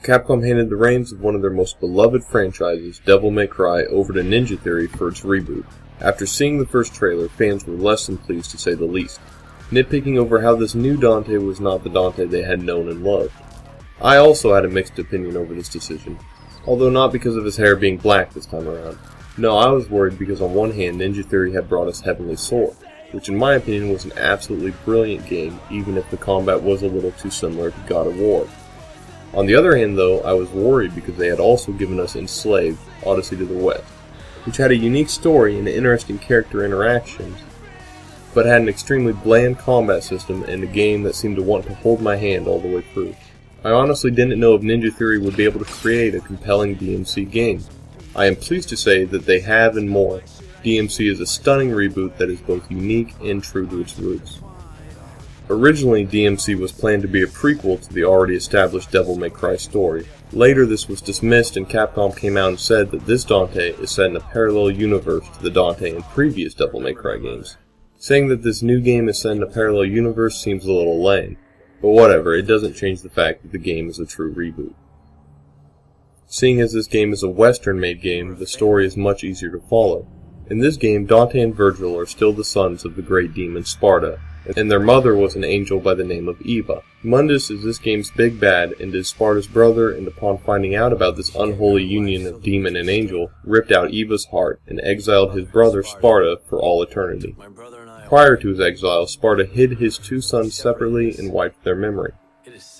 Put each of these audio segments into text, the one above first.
Capcom handed the reins of one of their most beloved franchises, Devil May Cry, over to Ninja Theory for its reboot. After seeing the first trailer, fans were less than pleased to say the least, nitpicking over how this new Dante was not the Dante they had known and loved. I also had a mixed opinion over this decision, although not because of his hair being black this time around. No, I was worried because on one hand, Ninja Theory had brought us Heavenly Sword, which in my opinion was an absolutely brilliant game, even if the combat was a little too similar to God of War. On the other hand though, I was worried because they had also given us Enslaved, Odyssey to the West, which had a unique story and interesting character interactions, but had an extremely bland combat system and a game that seemed to want to hold my hand all the way through. I honestly didn't know if Ninja Theory would be able to create a compelling DmC game. I am pleased to say that they have and more. DmC is a stunning reboot that is both unique and true to its roots. Originally, DmC was planned to be a prequel to the already established Devil May Cry story. Later this was dismissed and Capcom came out and said that this Dante is set in a parallel universe to the Dante in previous Devil May Cry games. Saying that this new game is set in a parallel universe seems a little lame, but whatever, it doesn't change the fact that the game is a true reboot. Seeing as this game is a Western-made game, the story is much easier to follow. In this game, Dante and Virgil are still the sons of the great demon Sparta, and their mother was an angel by the name of Eva. Mundus is this game's big bad and is Sparta's brother, and upon finding out about this unholy union of demon and angel, ripped out Eva's heart and exiled his brother Sparta for all eternity. Prior to his exile, Sparta hid his two sons separately and wiped their memory.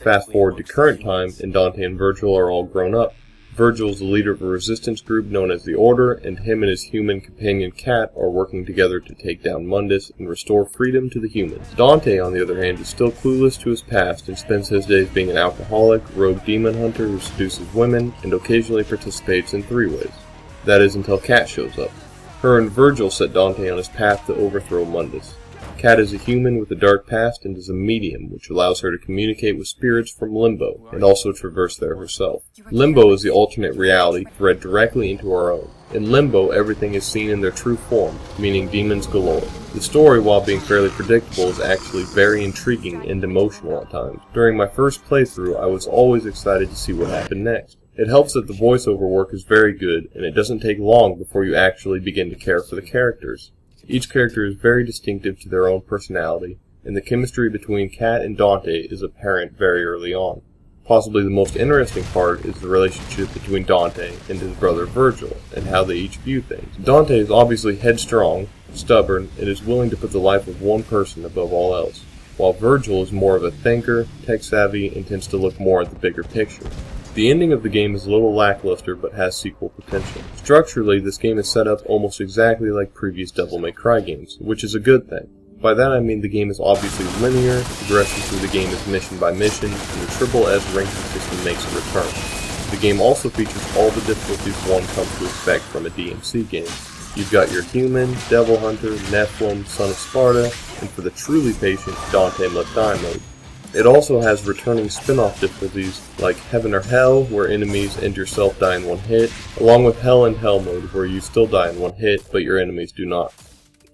Fast forward to current time, and Dante and Virgil are all grown up. Virgil is the leader of a resistance group known as the Order, and him and his human companion Cat are working together to take down Mundus and restore freedom to the humans. Dante, on the other hand, is still clueless to his past and spends his days being an alcoholic, rogue demon hunter who seduces women and occasionally participates in three-ways. That is until Cat shows up. Her and Virgil set Dante on his path to overthrow Mundus. Cat is a human with a dark past and is a medium, which allows her to communicate with spirits from Limbo, and also traverse there herself. Limbo is the alternate reality thread directly into our own. In Limbo, everything is seen in their true form, meaning demons galore. The story, while being fairly predictable, is actually very intriguing and emotional at times. During my first playthrough, I was always excited to see what happened next. It helps that the voiceover work is very good, and it doesn't take long before you actually begin to care for the characters. Each character is very distinctive to their own personality, and the chemistry between Cat and Dante is apparent very early on. Possibly the most interesting part is the relationship between Dante and his brother Virgil, and how they each view things. Dante is obviously headstrong, stubborn, and is willing to put the life of one person above all else, while Virgil is more of a thinker, tech-savvy, and tends to look more at the bigger picture. The ending of the game is a little lackluster, but has sequel potential. Structurally, this game is set up almost exactly like previous Devil May Cry games, which is a good thing. By that I mean the game is obviously linear, progression through the game is mission by mission, and the Triple S ranking system makes a return. The game also features all the difficulties one comes to expect from a DmC game. You've got your human, devil hunter, Nephilim, son of Sparta, and for the truly patient, Dante Must Die mode. It also has returning spin-off difficulties like Heaven or Hell, where enemies and yourself die in one hit, along with Hell and Hell mode, where you still die in one hit, but your enemies do not.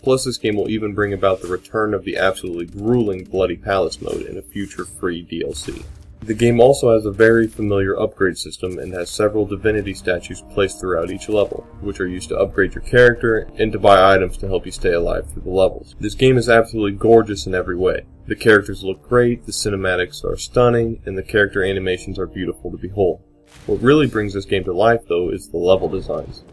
Plus, this game will even bring about the return of the absolutely grueling Bloody Palace mode in a future free DLC. The game also has a very familiar upgrade system and has several divinity statues placed throughout each level, which are used to upgrade your character and to buy items to help you stay alive through the levels. This game is absolutely gorgeous in every way. The characters look great, the cinematics are stunning, and the character animations are beautiful to behold. What really brings this game to life, though, is the level designs.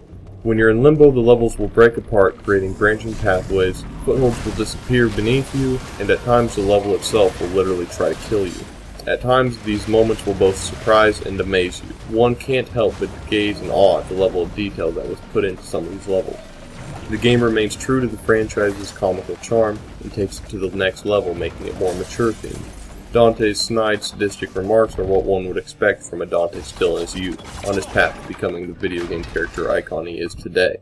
When you're in Limbo, the levels will break apart, creating branching pathways, footholds will disappear beneath you, and at times the level itself will literally try to kill you. At times, these moments will both surprise and amaze you. One can't help but gaze in awe at the level of detail that was put into some of these levels. The game remains true to the franchise's comical charm and takes it to the next level, making it more mature themed. Dante's snide, sadistic remarks are what one would expect from a Dante still in his youth, on his path to becoming the video game character icon he is today.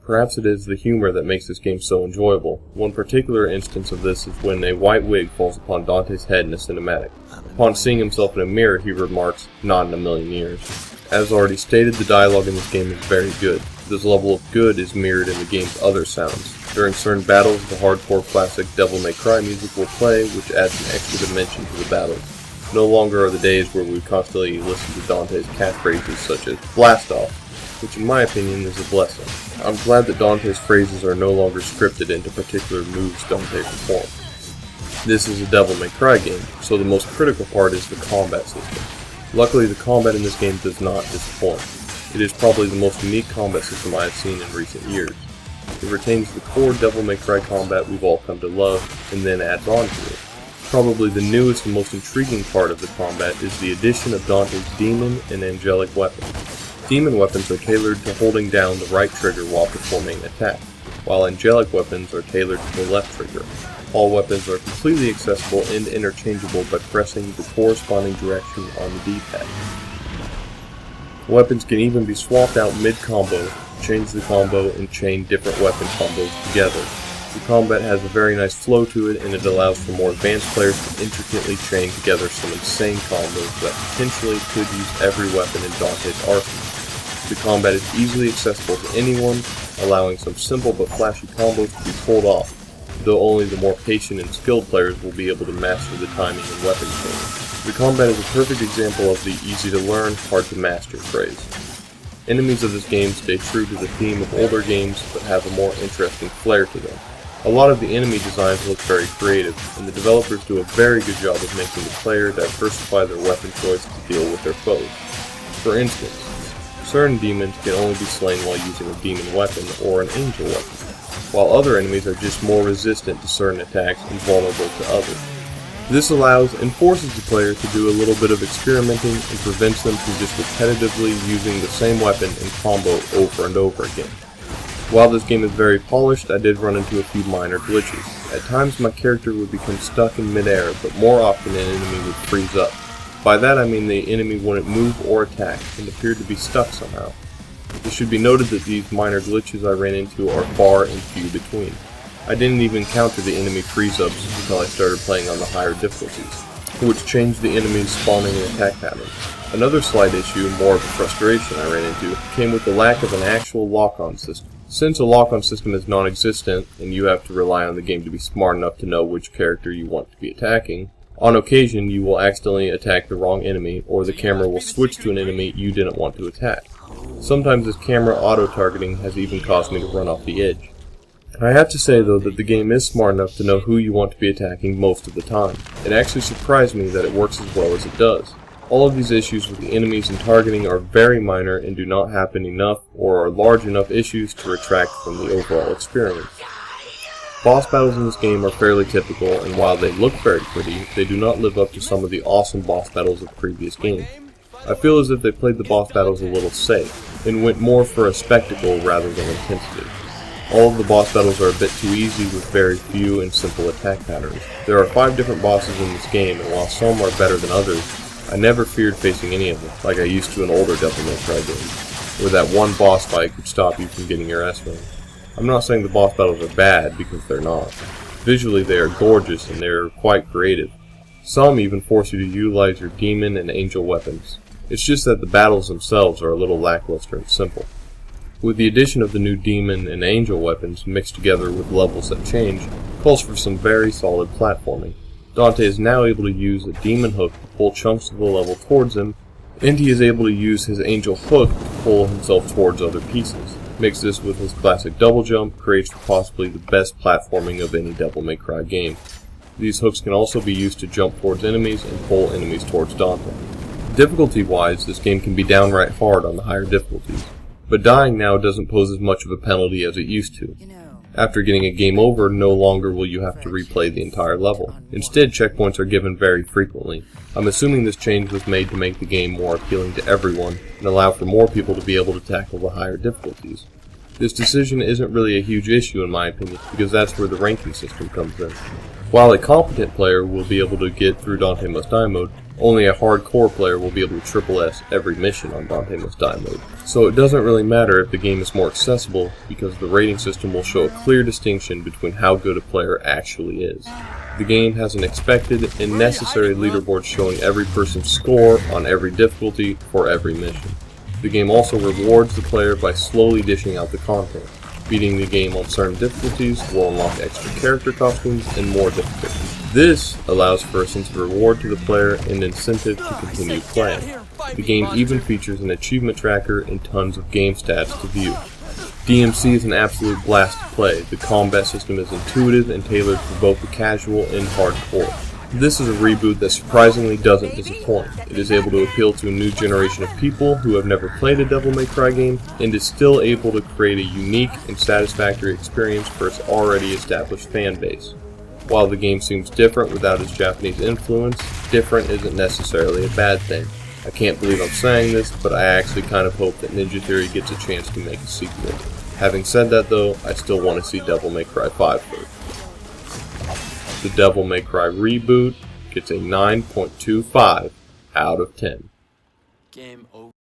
Perhaps it is the humor that makes this game so enjoyable. One particular instance of this is when a white wig falls upon Dante's head in a cinematic. Upon seeing himself in a mirror, he remarks, "Not in a million years." As already stated, the dialogue in this game is very good. This level of good is mirrored in the game's other sounds. During certain battles, the hardcore classic Devil May Cry music will play, which adds an extra dimension to the battles. No longer are the days where we constantly listen to Dante's catchphrases such as "blast off," which in my opinion is a blessing. I'm glad that Dante's phrases are no longer scripted into particular moves Dante performs. This is a Devil May Cry game, so the most critical part is the combat system. Luckily, the combat in this game does not disappoint. It is probably the most unique combat system I have seen in recent years. It retains the core Devil May Cry combat we've all come to love, and then adds on to it. Probably the newest and most intriguing part of the combat is the addition of Dante's demon and angelic weapons. Demon weapons are tailored to holding down the right trigger while performing an attack, while angelic weapons are tailored to the left trigger. All weapons are completely accessible and interchangeable by pressing the corresponding direction on the D-pad. Weapons can even be swapped out mid-combo, change the combo, and chain different weapon combos together. The combat has a very nice flow to it, and it allows for more advanced players to intricately chain together some insane combos that potentially could use every weapon in Dante's arsenal. The combat is easily accessible to anyone, allowing some simple but flashy combos to be pulled off, though only the more patient and skilled players will be able to master the timing and weapon change. The combat is a perfect example of the easy to learn, hard to master phrase. Enemies of this game stay true to the theme of older games, but have a more interesting flair to them. A lot of the enemy designs look very creative, and the developers do a very good job of making the player diversify their weapon choice to deal with their foes. For instance, certain demons can only be slain while using a demon weapon or an angel weapon, while other enemies are just more resistant to certain attacks and vulnerable to others. This allows and forces the player to do a little bit of experimenting and prevents them from just repetitively using the same weapon and combo over and over again. While this game is very polished, I did run into a few minor glitches. At times my character would become stuck in midair, but more often an enemy would freeze up. By that I mean the enemy wouldn't move or attack and appeared to be stuck somehow. It should be noted that these minor glitches I ran into are far and few between. I didn't even encounter the enemy freeze-ups until I started playing on the higher difficulties, which changed the enemy's spawning and attack patterns. Another slight issue, more of a frustration I ran into, came with the lack of an actual lock-on system. Since a lock-on system is non-existent, and you have to rely on the game to be smart enough to know which character you want to be attacking, on occasion you will accidentally attack the wrong enemy, or the camera will switch to an enemy you didn't want to attack. Sometimes this camera auto-targeting has even caused me to run off the edge. I have to say though that the game is smart enough to know who you want to be attacking most of the time. It actually surprised me that it works as well as it does. All of these issues with the enemies and targeting are very minor and do not happen enough or are large enough issues to retract from the overall experience. Boss battles in this game are fairly typical, and while they look very pretty, they do not live up to some of the awesome boss battles of previous games. I feel as if they played the boss battles a little safe, and went more for a spectacle rather than intensity. All of the boss battles are a bit too easy with very few and simple attack patterns. There are 5 different bosses in this game, and while some are better than others, I never feared facing any of them, like I used to in older Devil May Cry games, where that one boss fight could stop you from getting your ass winged. I'm not saying the boss battles are bad, because they're not. Visually they are gorgeous and they are quite creative. Some even force you to utilize your demon and angel weapons. It's just that the battles themselves are a little lackluster and simple. With the addition of the new demon and angel weapons mixed together with levels that change, calls for some very solid platforming. Dante is now able to use a demon hook to pull chunks of the level towards him, and he is able to use his angel hook to pull himself towards other pieces. Mix this with his classic double jump, creates for possibly the best platforming of any Devil May Cry game. These hooks can also be used to jump towards enemies and pull enemies towards Dante. Difficulty-wise, this game can be downright hard on the higher difficulties, but dying now doesn't pose as much of a penalty as it used to. After getting a game over, no longer will you have to replay the entire level. Instead, checkpoints are given very frequently. I'm assuming this change was made to make the game more appealing to everyone, and allow for more people to be able to tackle the higher difficulties. This decision isn't really a huge issue in my opinion, because that's where the ranking system comes in. While a competent player will be able to get through Dante Must Die mode, only a hardcore player will be able to triple S every mission on Dante Must Die mode. So it doesn't really matter if the game is more accessible, because the rating system will show a clear distinction between how good a player actually is. The game has an expected and necessary leaderboard showing every person's score on every difficulty for every mission. The game also rewards the player by slowly dishing out the content. Beating the game on certain difficulties will unlock extra character costumes and more difficulties. This allows for a sense of reward to the player and incentive to continue playing. The game even features an achievement tracker and tons of game stats to view. DmC is an absolute blast to play. The combat system is intuitive and tailored for both the casual and hardcore. This is a reboot that surprisingly doesn't disappoint. It is able to appeal to a new generation of people who have never played a Devil May Cry game, and is still able to create a unique and satisfactory experience for its already established fan base. While the game seems different without its Japanese influence, different isn't necessarily a bad thing. I can't believe I'm saying this, but I actually kind of hope that Ninja Theory gets a chance to make a sequel. Having said that though, I still want to see Devil May Cry 5 first. The Devil May Cry Reboot gets a 9.25 out of 10. Game over.